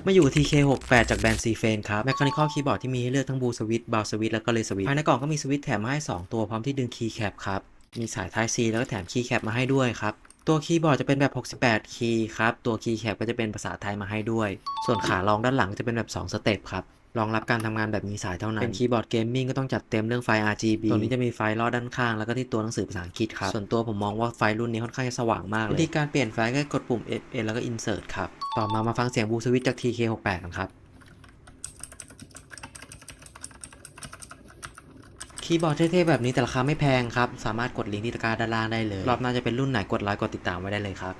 มาอยู่ TK68 จากแบรนด์ Cfen ครับ Mechanical Keyboard ที่มีให้เลือกทั้ง Blue Switch Bar Switch แล้วก็ Red Switch ภายในกล่องก็มีสวิตช์แถมมาให้2ตัวพร้อมที่ดึง Keycap ครับมีสาย Type C แล้วก็แถม Keycap มาให้ด้วยครับตัวคีย์บอร์ดจะเป็นแบบ68คีย์ครับตัว Keycap ก็จะเป็นภาษาไทยมาให้ด้วยส่วนขารองด้านหลังจะเป็นแบบ2สเต็ปครับรองรับการทำงานแบบมีสายเท่านั้นเป็นคีย์บอร์ดเกมมิ่งก็ต้องจัดเต็มเรื่องไฟ RGB ตัวนี้จะมีไฟลอดด้านข้างแล้วก็ที่ตัวหนังสือภาษาอังกฤษครับส่วนตัวผมมองว่าไฟรุ่นนี้ค่อนข้างจะสว่างมากเลยวิธีการเปลี่ยนไฟก็กดปุ่ม FN แล้วก็ Insert ครับต่อมาฟังเสียง Blue Switch จาก TK68 กันครับคีย์บอร์ดเท่ๆแบบนี้แต่ราคาไม่แพงครับสามารถกดลิงก์ที่ตะกร้าด้านล่างได้เลยรอบหน้าจะเป็นรุ่นไหนกดไลค์กดติดตามไว้ได้เลยครับ